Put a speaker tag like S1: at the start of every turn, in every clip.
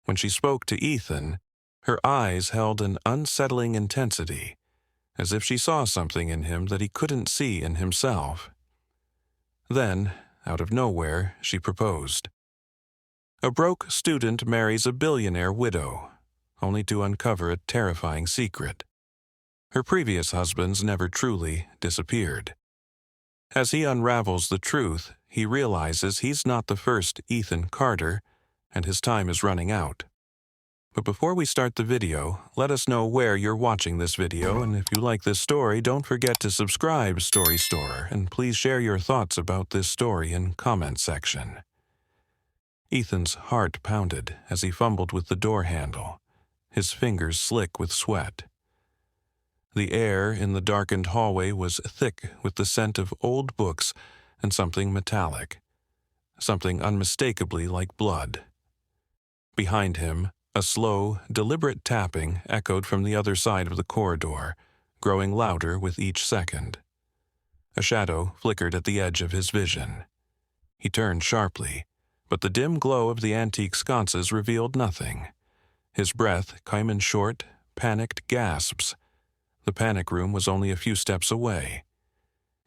S1: When she spoke to Ethan, her eyes held an unsettling intensity, as if she saw something in him that he couldn't see in himself. Then, out of nowhere, she proposed. A broke student marries a billionaire widow, only to uncover a terrifying secret. Her previous husbands never truly disappeared. As he unravels the truth, he realizes he's not the first Ethan Carter, and his time is running out. But before we start the video, let us know where you're watching this video, and if you like this story, don't forget to subscribe, Story Store, and please share your thoughts about this story in comment section. Ethan's heart pounded as he fumbled with the door handle, his fingers slick with sweat. The air in the darkened hallway was thick with the scent of old books and something metallic, something unmistakably like blood. Behind him, a slow, deliberate tapping echoed from the other side of the corridor, growing louder with each second. A shadow flickered at the edge of his vision. He turned sharply, but the dim glow of the antique sconces revealed nothing. His breath came in short, panicked gasps. The panic room was only a few steps away.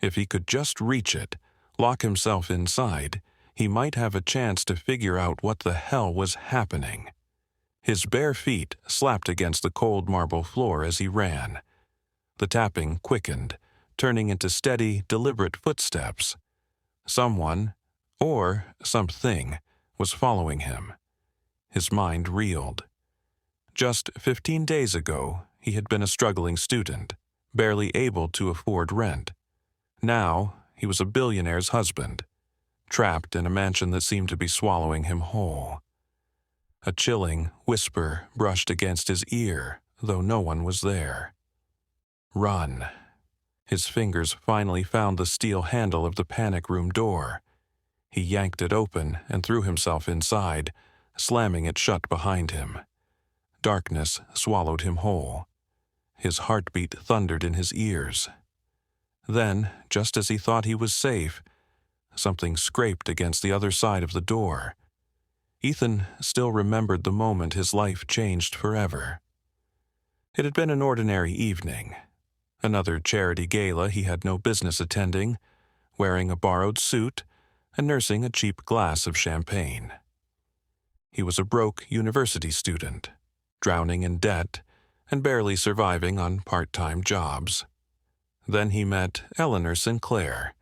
S1: If he could just reach it, lock himself inside, he might have a chance to figure out what the hell was happening. His bare feet slapped against the cold marble floor as he ran. The tapping quickened, turning into steady, deliberate footsteps. Someone, or something, was following him. His mind reeled. Just 15 days ago, he had been a struggling student, barely able to afford rent. Now, he was a billionaire's husband, trapped in a mansion that seemed to be swallowing him whole. A chilling whisper brushed against his ear, though no one was there. Run. His fingers finally found the steel handle of the panic room door. He yanked it open and threw himself inside, slamming it shut behind him. Darkness swallowed him whole. His heartbeat thundered in his ears. Then, just as he thought he was safe, something scraped against the other side of the door. Ethan still remembered the moment his life changed forever. It had been an ordinary evening. Another charity gala he had no business attending, wearing a borrowed suit and nursing a cheap glass of champagne. He was a broke university student, drowning in debt and barely surviving on part-time jobs. Then he met Eleanor Sinclair.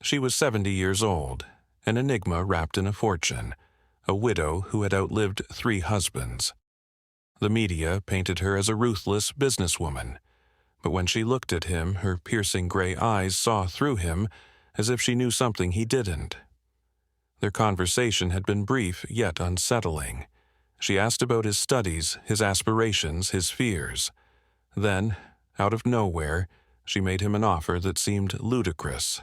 S1: She was 70 years old, an enigma wrapped in a fortune, a widow who had outlived 3 husbands. The media painted her as a ruthless businesswoman, but when she looked at him, her piercing gray eyes saw through him as if she knew something he didn't. Their conversation had been brief yet unsettling. She asked about his studies, his aspirations, his fears. Then, out of nowhere, she made him an offer that seemed ludicrous.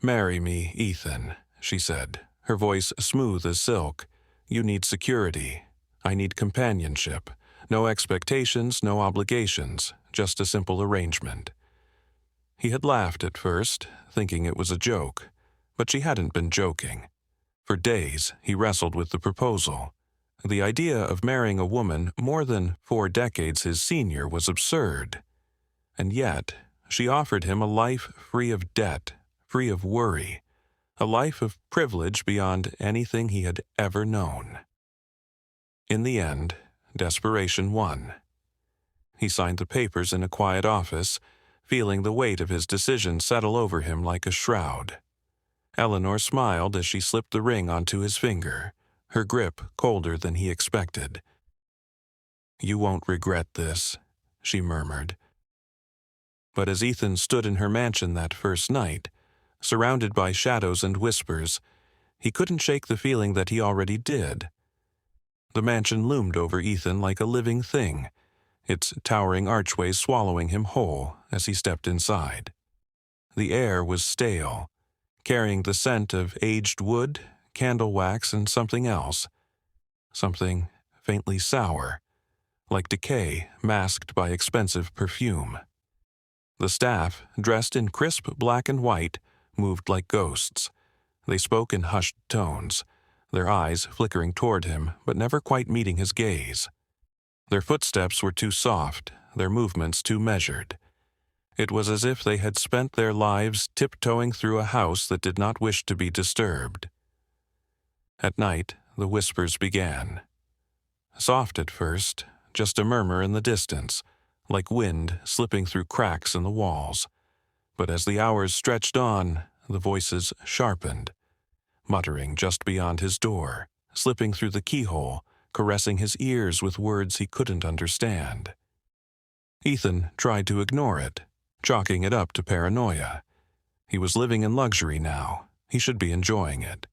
S1: "Marry me, Ethan," she said, her voice smooth as silk. "You need security. I need companionship. No expectations, no obligations, just a simple arrangement." He had laughed at first, thinking it was a joke, but she hadn't been joking. For days, he wrestled with the proposal. The idea of marrying a woman more than 4 decades his senior was absurd. And yet, she offered him a life free of debt, free of worry, a life of privilege beyond anything he had ever known. In the end, desperation won. He signed the papers in a quiet office, feeling the weight of his decision settle over him like a shroud. Eleanor smiled as she slipped the ring onto his finger, her grip colder than he expected. "You won't regret this," she murmured. But as Ethan stood in her mansion that first night, surrounded by shadows and whispers, he couldn't shake the feeling that he already did. The mansion loomed over Ethan like a living thing, its towering archways swallowing him whole as he stepped inside. The air was stale, carrying the scent of aged wood, candle wax, and something else. Something faintly sour, like decay masked by expensive perfume. The staff, dressed in crisp black and white, moved like ghosts. They spoke in hushed tones, their eyes flickering toward him but never quite meeting his gaze. Their footsteps were too soft, their movements too measured. It was as if they had spent their lives tiptoeing through a house that did not wish to be disturbed. At night, the whispers began. Soft at first, just a murmur in the distance, like wind slipping through cracks in the walls. But as the hours stretched on, the voices sharpened, muttering just beyond his door, slipping through the keyhole, caressing his ears with words he couldn't understand. Ethan tried to ignore it, chalking it up to paranoia. He was living in luxury now. He should be enjoying it.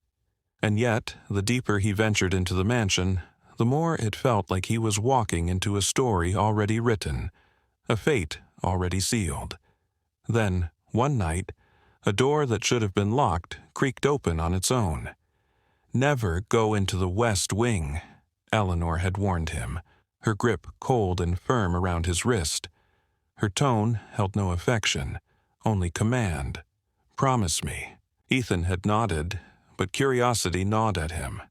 S1: And yet, the deeper he ventured into the mansion, the more it felt like he was walking into a story already written, a fate already sealed. Then, one night, a door that should have been locked creaked open on its own. Never go into the West Wing, Eleanor had warned him, her grip cold and firm around his wrist. Her tone held no affection, only command. "Promise me." Ethan had nodded, but curiosity gnawed at him.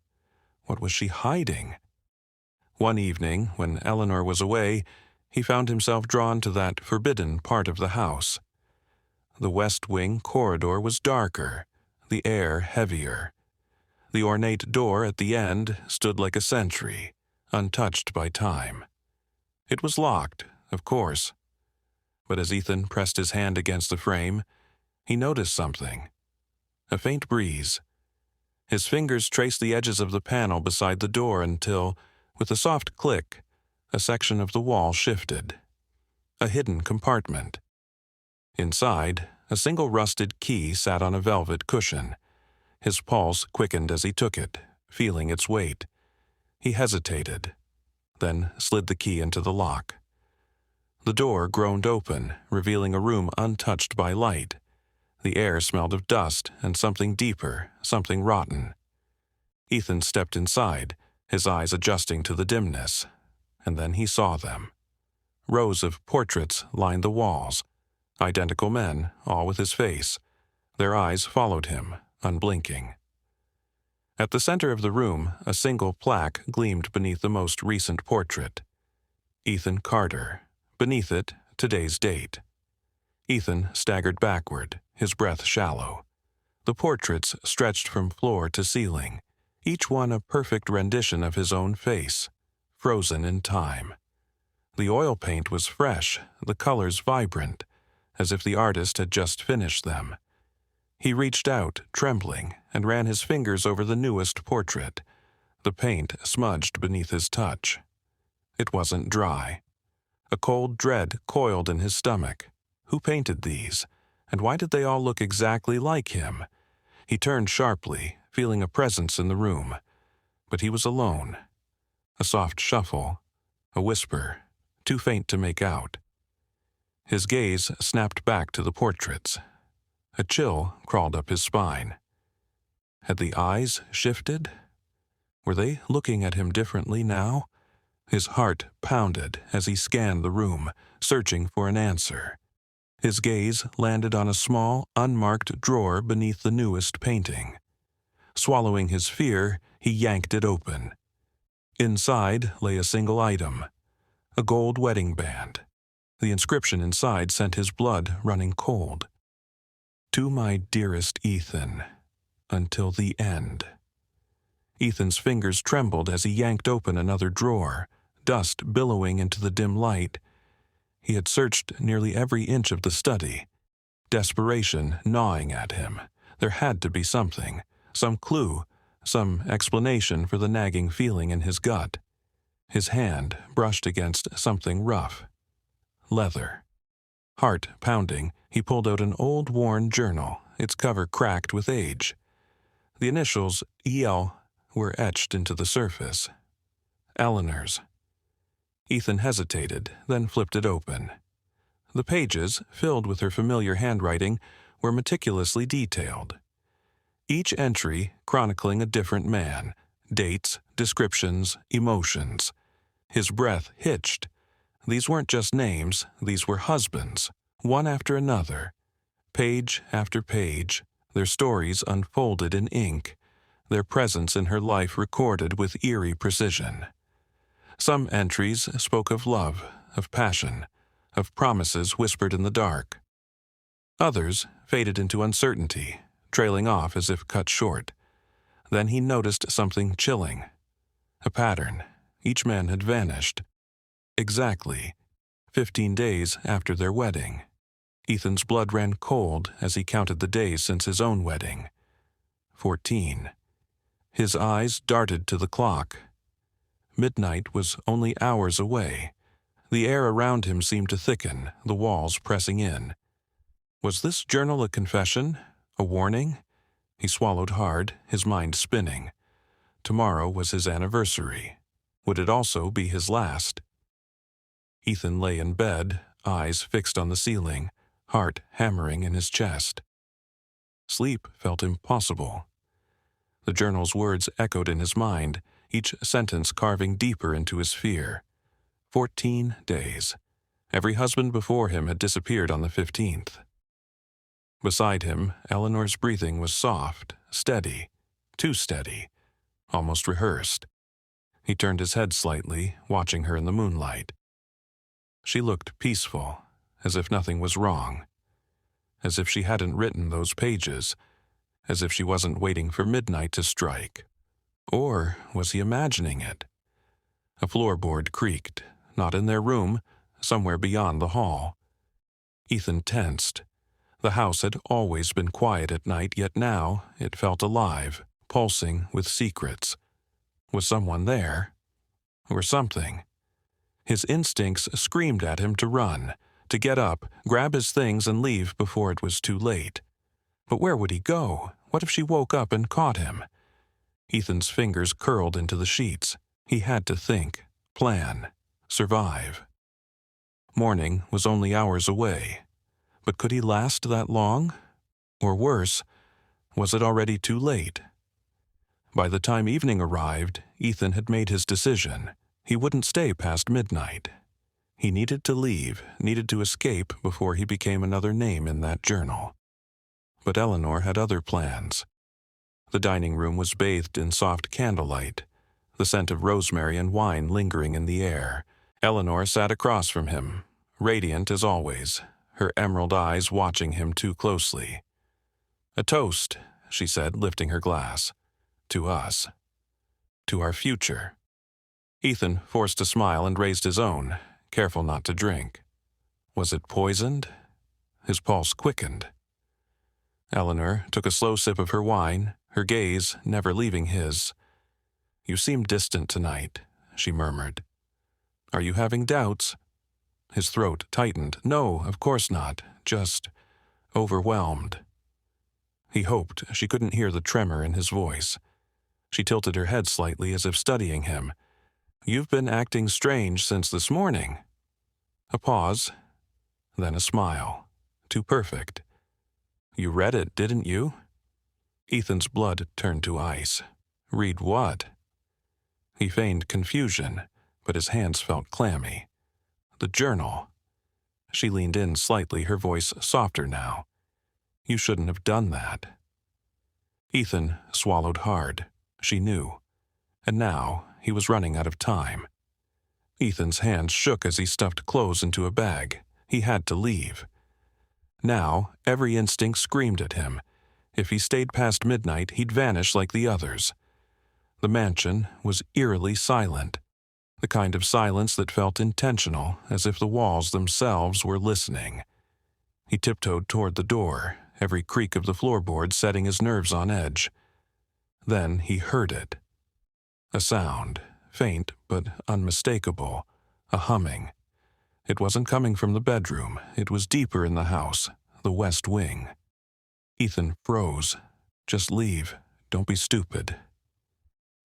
S1: What was she hiding? One evening, when Eleanor was away, he found himself drawn to that forbidden part of the house. The West Wing corridor was darker, the air heavier. The ornate door at the end stood like a sentry, untouched by time. It was locked, of course. But as Ethan pressed his hand against the frame, he noticed something. A faint breeze. His fingers traced the edges of the panel beside the door until, with a soft click, a section of the wall shifted. A hidden compartment. Inside, a single rusted key sat on a velvet cushion. His pulse quickened as he took it, feeling its weight. He hesitated, then slid the key into the lock. The door groaned open, revealing a room untouched by light. The air smelled of dust and something deeper, something rotten. Ethan stepped inside, his eyes adjusting to the dimness, and then he saw them. Rows of portraits lined the walls, identical men, all with his face. Their eyes followed him, unblinking. At the center of the room, a single plaque gleamed beneath the most recent portrait. Ethan Carter. Beneath it, today's date. Ethan staggered backward, his breath shallow. The portraits stretched from floor to ceiling, each one a perfect rendition of his own face, frozen in time. The oil paint was fresh, the colors vibrant, as if the artist had just finished them. He reached out, trembling, and ran his fingers over the newest portrait. The paint smudged beneath his touch. It wasn't dry. A cold dread coiled in his stomach. Who painted these? And why did they all look exactly like him? He turned sharply, feeling a presence in the room. But he was alone. A soft shuffle, a whisper, too faint to make out. His gaze snapped back to the portraits. A chill crawled up his spine. Had the eyes shifted? Were they looking at him differently now? His heart pounded as he scanned the room, searching for an answer. His gaze landed on a small, unmarked drawer beneath the newest painting. Swallowing his fear, he yanked it open. Inside lay a single item, a gold wedding band. The inscription inside sent his blood running cold. "To my dearest Ethan, until the end." Ethan's fingers trembled as he yanked open another drawer, dust billowing into the dim light. He had searched nearly every inch of the study, desperation gnawing at him. There had to be something, some clue, some explanation for the nagging feeling in his gut. His hand brushed against something rough. Leather. Heart pounding, he pulled out an old worn journal, its cover cracked with age. The initials E.L. were etched into the surface. Eleanor's. Ethan hesitated, then flipped it open. The pages, filled with her familiar handwriting, were meticulously detailed. Each entry chronicling a different man, dates, descriptions, emotions. His breath hitched. These weren't just names, these were husbands, one after another. Page after page, their stories unfolded in ink, their presence in her life recorded with eerie precision. Some entries spoke of love, of passion, of promises whispered in the dark. Others faded into uncertainty, trailing off as if cut short. Then he noticed something chilling. A pattern. Each man had vanished. Exactly 15 days after their wedding. Ethan's blood ran cold as he counted the days since his own wedding. 14. His eyes darted to the clock. Midnight was only hours away. The air around him seemed to thicken, the walls pressing in. Was this journal a confession? A warning? He swallowed hard, his mind spinning. Tomorrow was his anniversary. Would it also be his last? Ethan lay in bed, eyes fixed on the ceiling, heart hammering in his chest. Sleep felt impossible. The journal's words echoed in his mind, each sentence carving deeper into his fear. 14 days. Every husband before him had disappeared on the 15th. Beside him, Eleanor's breathing was soft, steady, too steady, almost rehearsed. He turned his head slightly, watching her in the moonlight. She looked peaceful, as if nothing was wrong, as if she hadn't written those pages, as if she wasn't waiting for midnight to strike. Or was he imagining it? A floorboard creaked, not in their room, somewhere beyond the hall. Ethan tensed. The house had always been quiet at night, yet now it felt alive, pulsing with secrets. Was someone there? Or something? His instincts screamed at him to run, to get up, grab his things and leave before it was too late. But where would he go? What if she woke up and caught him? Ethan's fingers curled into the sheets. He had to think, plan, survive. Morning was only hours away. But could he last that long? Or worse, was it already too late? By the time evening arrived, Ethan had made his decision. He wouldn't stay past midnight. He needed to leave, needed to escape before he became another name in that journal. But Eleanor had other plans. The dining room was bathed in soft candlelight, the scent of rosemary and wine lingering in the air. Eleanor sat across from him, radiant as always, her emerald eyes watching him too closely. "A toast," she said, lifting her glass. "To us. To our future." Ethan forced a smile and raised his own, careful not to drink. Was it poisoned? His pulse quickened. Eleanor took a slow sip of her wine, her gaze never leaving his. "You seem distant tonight," she murmured. "Are you having doubts?" His throat tightened. "No, of course not. Just overwhelmed." He hoped she couldn't hear the tremor in his voice. She tilted her head slightly as if studying him. "You've been acting strange since this morning." A pause, then a smile. Too perfect. "You read it, didn't you?" Ethan's blood turned to ice. "Read what?" He feigned confusion, but his hands felt clammy. "The journal." She leaned in slightly, her voice softer now. "You shouldn't have done that." Ethan swallowed hard. She knew. And now he was running out of time. Ethan's hands shook as he stuffed clothes into a bag. He had to leave. Now every instinct screamed at him. If he stayed past midnight, he'd vanish like the others. The mansion was eerily silent, the kind of silence that felt intentional, as if the walls themselves were listening. He tiptoed toward the door, every creak of the floorboard setting his nerves on edge. Then he heard it. A sound, faint but unmistakable, a humming. It wasn't coming from the bedroom. It was deeper in the house, the west wing. Ethan froze. "Just leave. Don't be stupid."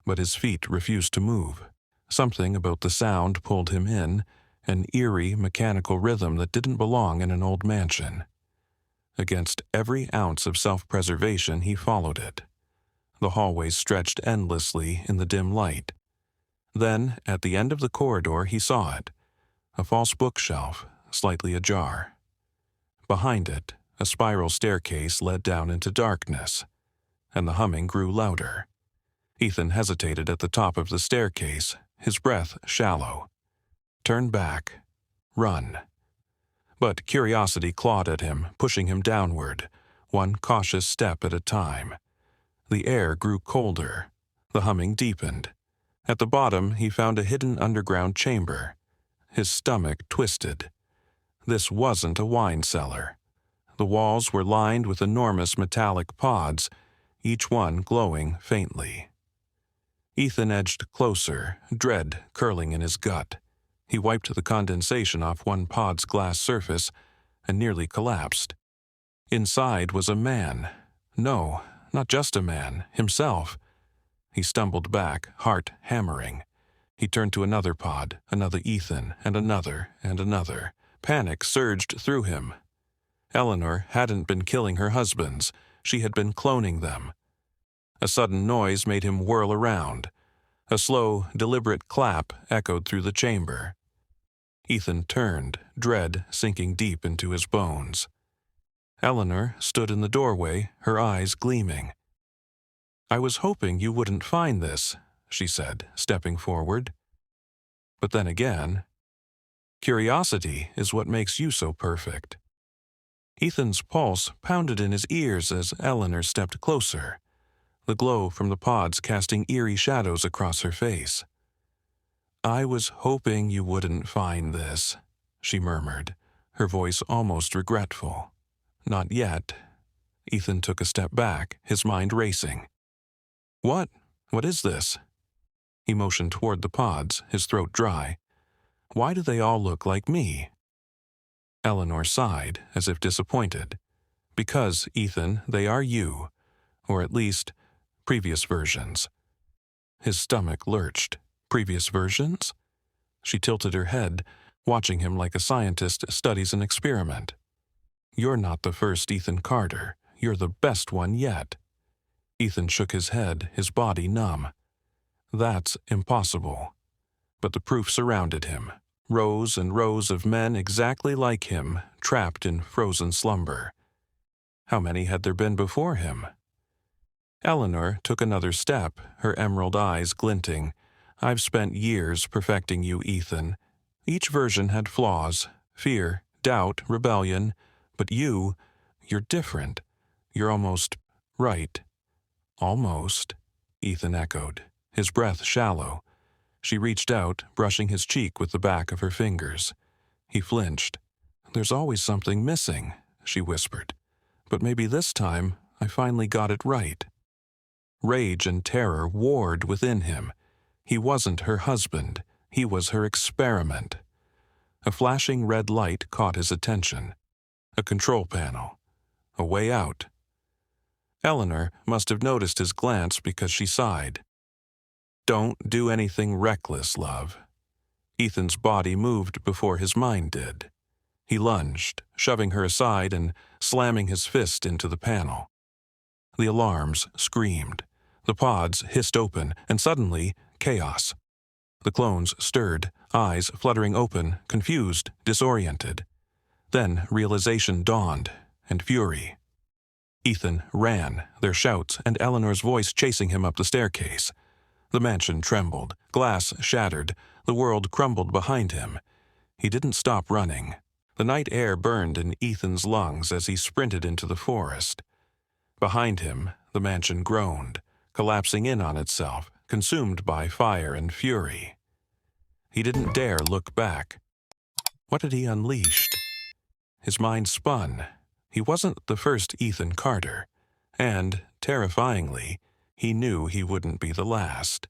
S1: But his feet refused to move. Something about the sound pulled him in, an eerie, mechanical rhythm that didn't belong in an old mansion. Against every ounce of self-preservation, he followed it. The hallways stretched endlessly in the dim light. Then, at the end of the corridor, he saw it. A false bookshelf, slightly ajar. Behind it, a spiral staircase led down into darkness, and the humming grew louder. Ethan hesitated at the top of the staircase, his breath shallow. Turn back. Run. But curiosity clawed at him, pushing him downward, one cautious step at a time. The air grew colder. The humming deepened. At the bottom, he found a hidden underground chamber. His stomach twisted. This wasn't a wine cellar. The walls were lined with enormous metallic pods, each one glowing faintly. Ethan edged closer, dread curling in his gut. He wiped the condensation off one pod's glass surface and nearly collapsed. Inside was a man. No, not just a man, himself. He stumbled back, heart hammering. He turned to another pod, another Ethan, and another, and another. Panic surged through him. Eleanor hadn't been killing her husbands. She had been cloning them. A sudden noise made him whirl around. A slow, deliberate clap echoed through the chamber. Ethan turned, dread sinking deep into his bones. Eleanor stood in the doorway, her eyes gleaming. "I was hoping you wouldn't find this," she said, stepping forward. But then again, curiosity is what makes you so perfect. Ethan's pulse pounded in his ears as Eleanor stepped closer, the glow from the pods casting eerie shadows across her face. "I was hoping you wouldn't find this," she murmured, her voice almost regretful. "Not yet." Ethan took a step back, his mind racing. What is this?" He motioned toward the pods, his throat dry. "Why do they all look like me?" Eleanor sighed, as if disappointed. "Because, Ethan, they are you. Or at least, previous versions." His stomach lurched. Previous versions? She tilted her head, watching him like a scientist studies an experiment. "You're not the first Ethan Carter. You're the best one yet." Ethan shook his head, his body numb. "That's impossible." But the proof surrounded him. Rows and rows of men exactly like him, trapped in frozen slumber. How many had there been before him? Eleanor took another step, her emerald eyes glinting. "I've spent years perfecting you, Ethan. Each version had flaws, fear, doubt, rebellion. But you're different. You're almost right." "Almost," Ethan echoed, his breath shallow. She reached out, brushing his cheek with the back of her fingers. He flinched. "There's always something missing," she whispered. "But maybe this time I finally got it right." Rage and terror warred within him. He wasn't her husband. He was her experiment. A flashing red light caught his attention. A control panel. A way out. Eleanor must have noticed his glance because she sighed. "Don't do anything reckless, love." Ethan's body moved before his mind did. He lunged, shoving her aside and slamming his fist into the panel. The alarms screamed. The pods hissed open, and suddenly, chaos. The clones stirred, eyes fluttering open, confused, disoriented. Then realization dawned, and fury. Ethan ran, their shouts and Eleanor's voice chasing him up the staircase. The mansion trembled, glass shattered, the world crumbled behind him. He didn't stop running. The night air burned in Ethan's lungs as he sprinted into the forest. Behind him, the mansion groaned, collapsing in on itself, consumed by fire and fury. He didn't dare look back. What had he unleashed? His mind spun. He wasn't the first Ethan Carter, and, terrifyingly, he knew he wouldn't be the last.